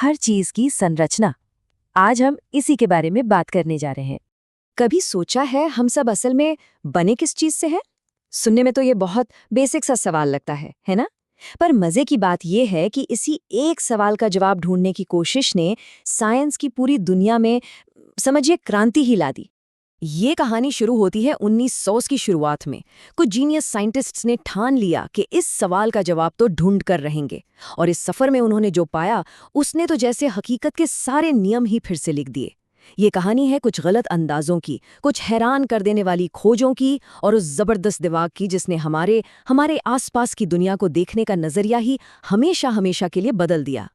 हर चीज की संरचना। आज हम इसी के बारे में बात करने जा रहे हैं। कभी सोचा है हम सब असल में बने किस चीज से हैं? सुनने में तो ये बहुत बेसिक सा सवाल लगता है ना? पर मजे की बात ये है कि इसी एक सवाल का जवाब ढूंढने की कोशिश ने साइंस की पूरी दुनिया में समझिए क्रांति ही ला दी। ये कहानी शुरू होती है 1900 की शुरुआत में। कुछ जीनियस साइंटिस्ट्स ने ठान लिया कि इस सवाल का जवाब तो ढूंढ कर रहेंगे, और इस सफर में उन्होंने जो पाया उसने तो जैसे हकीकत के सारे नियम ही फिर से लिख दिए। ये कहानी है कुछ गलत अंदाजों की, कुछ हैरान कर देने वाली खोजों की, और उस जबरदस्त दिमाग की जिसने हमारे हमारे आसपास की दुनिया को देखने का नजरिया ही हमेशा हमेशा के लिए बदल दिया।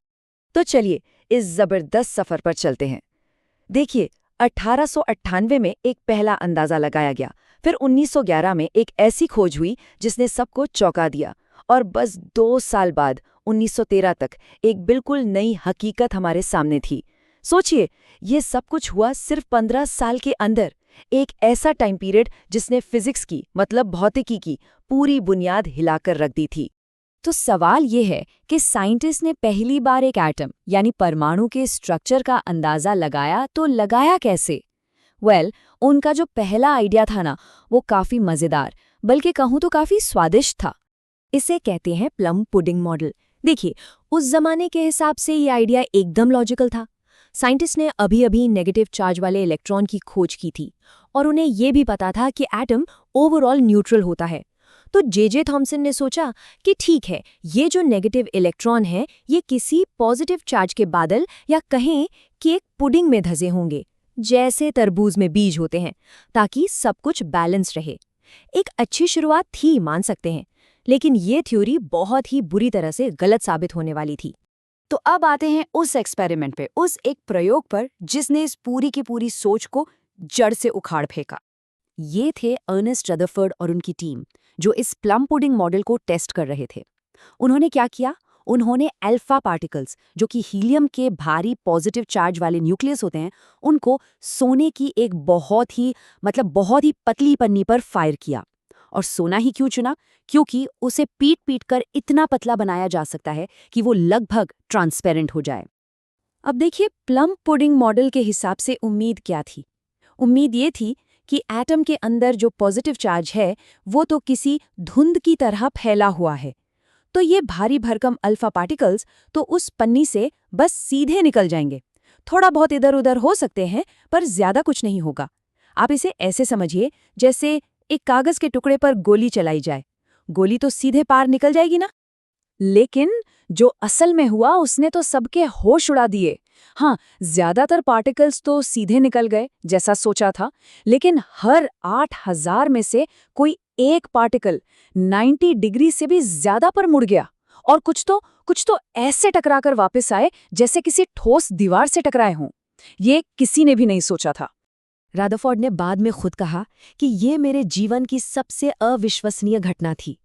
तो चलिए इस जबरदस्त सफर पर चलते हैं। देखिए, 1898 में एक पहला अंदाजा लगाया गया, फिर 1911 में एक ऐसी खोज हुई जिसने सबको चौंका दिया, और बस 2 साल बाद 1913 तक एक बिल्कुल नई हकीकत हमारे सामने थी। सोचिए, ये सब कुछ हुआ सिर्फ 15 साल के अंदर। एक ऐसा टाइम पीरियड जिसने फिजिक्स की मतलब भौतिकी की पूरी बुनियाद हिलाकर रख दी थी। तो सवाल ये है कि साइंटिस्ट ने पहली बार एक एटम यानी परमाणु के स्ट्रक्चर का अंदाजा लगाया तो लगाया कैसे? उनका जो पहला आइडिया था ना, वो काफी मजेदार, बल्कि कहूँ तो काफी स्वादिष्ट था। इसे कहते हैं प्लम पुडिंग मॉडल। देखिए, उस जमाने के हिसाब से ये आइडिया एकदम लॉजिकल था। साइंटिस्ट ने अभी अभी नेगेटिव चार्ज वाले इलेक्ट्रॉन की खोज की थी, और उन्हें ये भी पता था कि एटम ओवरऑल न्यूट्रल होता है। तो जे थॉमसन ने सोचा कि ठीक है, ये जो नेगेटिव इलेक्ट्रॉन है ये किसी पॉजिटिव चार्ज के बादल या कहें कि एक पुडिंग में धसे होंगे, जैसे तरबूज में बीज होते हैं, ताकि सब कुछ बैलेंस रहे। एक अच्छी शुरुआत थी, मान सकते हैं, लेकिन ये थ्योरी बहुत ही बुरी तरह से गलत साबित होने वाली थी। तो अब आते हैं उस एक्सपेरिमेंट पे, उस एक प्रयोग पर जिसने इस पूरी की पूरी सोच को जड़ से उखाड़ फेंका। ये थे अर्नेस्ट रदरफोर्ड और उनकी टीम, जो इस प्लम पुडिंग मॉडल को टेस्ट कर रहे थे। उन्होंने क्या किया? उन्होंने अल्फा पार्टिकल्स, जो कि हीलियम के भारी पॉजिटिव चार्ज वाले न्यूक्लियस होते हैं, उनको सोने की एक बहुत ही पतली पन्नी पर फायर किया। और सोना ही क्यों चुना? क्योंकि उसे पीट पीट कर इतना पतला बनाया जा सकता है कि वो लगभग ट्रांसपेरेंट हो जाए। अब देखिए, प्लम पुडिंग मॉडल के हिसाब से उम्मीद क्या थी? उम्मीद ये थी कि एटम के अंदर जो पॉजिटिव चार्ज है वो तो किसी धुंध की तरह फैला हुआ है, तो ये भारी भरकम अल्फा पार्टिकल्स तो उस पन्नी से बस सीधे निकल जाएंगे। थोड़ा बहुत इधर उधर हो सकते हैं, पर ज्यादा कुछ नहीं होगा। आप इसे ऐसे समझिए जैसे एक कागज के टुकड़े पर गोली चलाई जाए। गोली तो सीधे पार निकल जाएगी ना, लेकिन जो असल में हुआ उसने तो सबके होश उड़ा दिए। हाँ, ज्यादातर पार्टिकल्स तो सीधे निकल गए जैसा सोचा था, लेकिन हर 8000 में से कोई एक पार्टिकल 90 डिग्री से भी ज्यादा पर मुड़ गया, और कुछ तो ऐसे टकराकर वापस आए जैसे किसी ठोस दीवार से टकराए हों। ये किसी ने भी नहीं सोचा था। रदरफोर्ड ने बाद में खुद कहा कि ये मेरे जीवन की सबसे अविश्वसनीय घटना थी।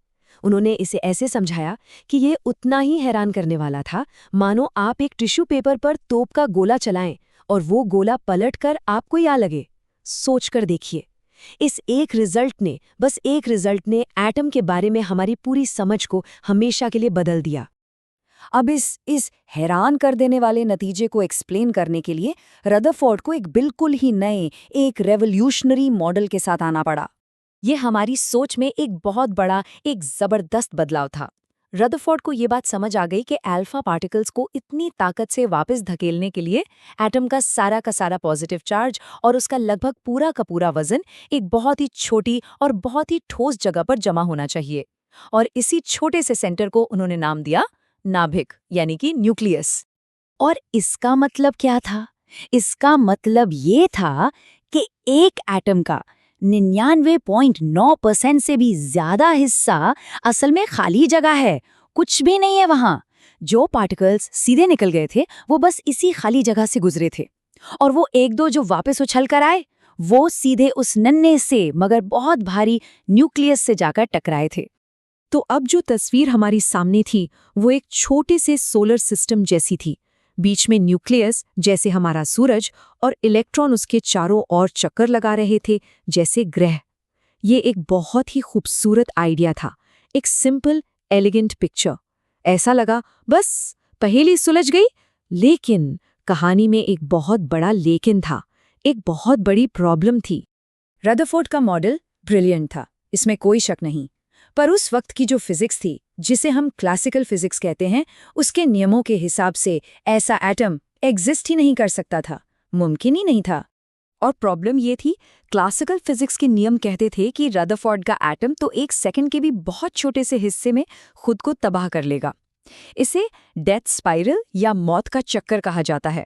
उन्होंने इसे ऐसे समझाया कि ये उतना ही हैरान करने वाला था मानो आप एक टिश्यू पेपर पर तोप का गोला चलाएं और वो गोला पलटकर आपको ही आ लगे। सोचकर देखिए, बस एक रिजल्ट ने एटम के बारे में हमारी पूरी समझ को हमेशा के लिए बदल दिया। अब इस हैरान कर देने वाले नतीजे को एक्सप्लेन करने के लिए रदरफोर्ड को एक बिल्कुल ही नए, एक रेवोल्यूशनरी मॉडल के साथ आना पड़ा। ये हमारी सोच में एक बहुत बड़ा, एक जबरदस्त बदलाव था। रदरफोर्ड को ये बात समझ आ गई कि अल्फा पार्टिकल्स को इतनी ताकत से वापस धकेलने के लिए एटम का सारा पॉजिटिव चार्ज और उसका लगभग पूरा का पूरा वजन एक बहुत ही छोटी और बहुत ही ठोस जगह पर जमा होना चाहिए। और इसी छोटे से सेंटर को उन्होंने नाम दिया नाभिक, यानी कि न्यूक्लियस। और इसका मतलब क्या था? इसका मतलब ये था कि एक एटम का 99.9% से भी ज्यादा हिस्सा असल में खाली जगह है, कुछ भी नहीं है वहां। जो पार्टिकल्स सीधे निकल गए थे वो बस इसी खाली जगह से गुजरे थे, और वो एक दो जो वापस उछल कर आए वो सीधे उस नन्हे से मगर बहुत भारी न्यूक्लियस से जाकर टकराए थे। तो अब जो तस्वीर हमारी सामने थी वो एक छोटे से सोलर सिस्टम जैसी थी। बीच में न्यूक्लियस जैसे हमारा सूरज, और इलेक्ट्रॉन उसके चारों ओर चक्कर लगा रहे थे जैसे ग्रह। ये एक बहुत ही खूबसूरत आइडिया था, एक सिंपल एलिगेंट पिक्चर। ऐसा लगा बस पहेली सुलझ गई, लेकिन कहानी में एक बहुत बड़ा लेकिन था, एक बहुत बड़ी प्रॉब्लम थी। रदरफोर्ड का मॉडल ब्रिलियंट था, इसमें कोई शक नहीं। पर उस वक्त की जो फिजिक्स थी, जिसे हम क्लासिकल फिजिक्स कहते हैं, उसके नियमों के हिसाब से ऐसा एटम एग्जिस्ट ही नहीं कर सकता था, मुमकिन ही नहीं था। और प्रॉब्लम ये थी, क्लासिकल फिजिक्स के नियम कहते थे कि रदरफोर्ड का एटम तो एक सेकंड के भी बहुत छोटे से हिस्से में खुद को तबाह कर लेगा। इसे डेथ स्पाइरल या मौत का चक्कर कहा जाता है।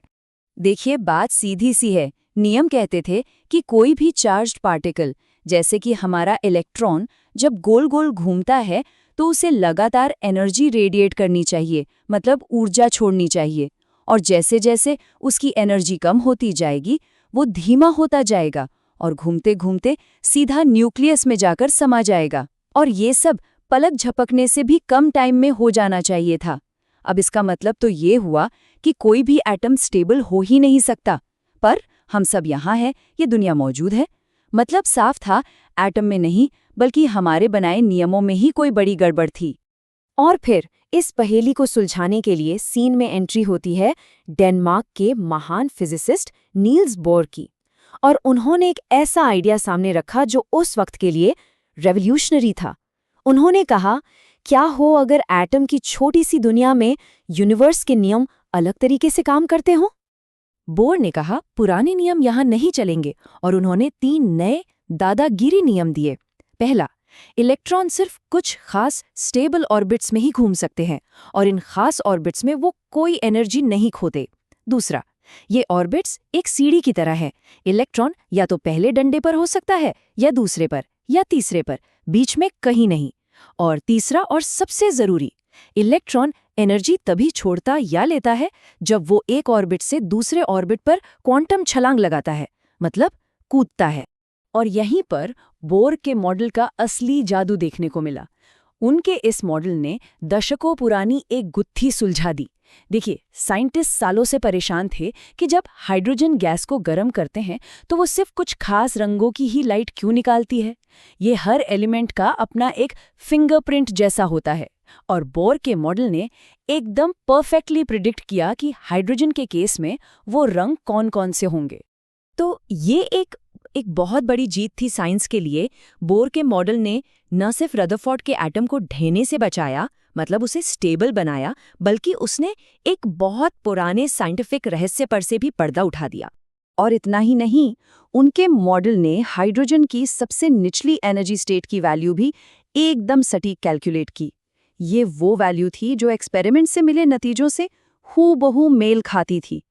देखिए, बात सीधी सी है। नियम कहते थे कि कोई भी चार्ज्ड पार्टिकल, जैसे कि हमारा इलेक्ट्रॉन, जब गोल गोल घूमता है तो उसे लगातार एनर्जी रेडिएट करनी चाहिए, मतलब ऊर्जा छोड़नी चाहिए। और जैसे जैसे उसकी एनर्जी कम होती जाएगी, वो धीमा होता जाएगा और घूमते घूमते सीधा न्यूक्लियस में जाकर समा जाएगा। और ये सब पलक झपकने से भी कम टाइम में हो जाना चाहिए था। अब इसका मतलब तो ये हुआ कि कोई भी एटम स्टेबल हो ही नहीं सकता। पर हम सब यहाँ हैं, ये दुनिया मौजूद है। मतलब साफ था, एटम में नहीं बल्कि हमारे बनाए नियमों में ही कोई बड़ी गड़बड़ थी। और फिर इस पहेली को सुलझाने के लिए सीन में एंट्री होती है डेनमार्क के महान फिजिसिस्ट नील्स बोर की। और उन्होंने एक ऐसा आइडिया सामने रखा जो उस वक्त के लिए रेवोल्यूशनरी था। उन्होंने कहा, क्या हो अगर एटम की छोटी सी दुनिया में यूनिवर्स के नियम अलग तरीके से काम करते हों? बोर ने कहा, पुराने नियम यहाँ नहीं चलेंगे, और उन्होंने 3 नए दादागिरी नियम दिए। पहला, इलेक्ट्रॉन सिर्फ कुछ खास स्टेबल ऑर्बिट्स में ही घूम सकते हैं और इन खास ऑर्बिट्स में वो कोई एनर्जी नहीं खोते। दूसरा, ये ऑर्बिट्स एक सीढ़ी की तरह है। इलेक्ट्रॉन या तो पहले डंडे पर हो सकता है, या दूसरे पर, या तीसरे पर, बीच में कहीं नहीं। और तीसरा और सबसे जरूरी, इलेक्ट्रॉन एनर्जी तभी छोड़ता या लेता है जब वो एक ऑर्बिट से दूसरे ऑर्बिट पर क्वांटम छलांग लगाता है, मतलब कूदता है। और यहीं पर बोर के मॉडल का असली जादू देखने को मिला। उनके इस मॉडल ने दशकों पुरानी एक गुत्थी सुलझा दी। देखिए, साइंटिस्ट सालों से परेशान थे कि जब हाइड्रोजन गैस को गर्म करते हैं तो वो सिर्फ कुछ खास रंगों की ही लाइट क्यों निकालती है। ये हर एलिमेंट का अपना एक फिंगरप्रिंट जैसा होता है। और बोर के मॉडल ने एकदम परफेक्टली प्रिडिक्ट किया कि हाइड्रोजन के केस में वो रंग कौन कौन से होंगे। तो ये एक बहुत बड़ी जीत थी साइंस के लिए। बोर के मॉडल ने न सिर्फ रदरफोर्ड के एटम को ढहने से बचाया, मतलब उसे स्टेबल बनाया, बल्कि उसने एक बहुत पुराने साइंटिफिक रहस्य पर से भी पर्दा उठा दिया। और इतना ही नहीं, उनके मॉडल ने हाइड्रोजन की सबसे निचली एनर्जी स्टेट की वैल्यू भी एकदम सटीक कैलकुलेट की। ये वो वैल्यू थी जो एक्सपेरिमेंट से मिले नतीजों से हूबहू मेल खाती थी।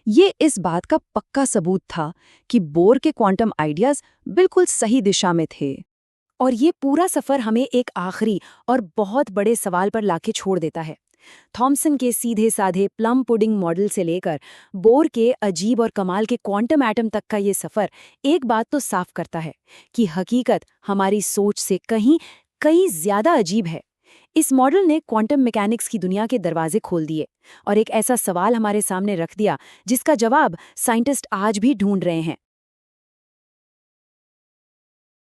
ये इस बात का पक्का सबूत था कि बोर के क्वांटम आइडियाज बिल्कुल सही दिशा में थे। और ये पूरा सफर हमें एक आखिरी और बहुत बड़े सवाल पर लाके छोड़ देता है। थॉमसन के सीधे साधे प्लम पुडिंग मॉडल से लेकर बोर के अजीब और कमाल के क्वांटम एटम तक का ये सफर एक बात तो साफ करता है कि हकीकत हमारी सोच से कहीं ज्यादा अजीब है। इस मॉडल ने क्वांटम मैकेनिक्स की दुनिया के दरवाजे खोल दिए और एक ऐसा सवाल हमारे सामने रख दिया जिसका जवाब साइंटिस्ट आज भी ढूंढ रहे हैं।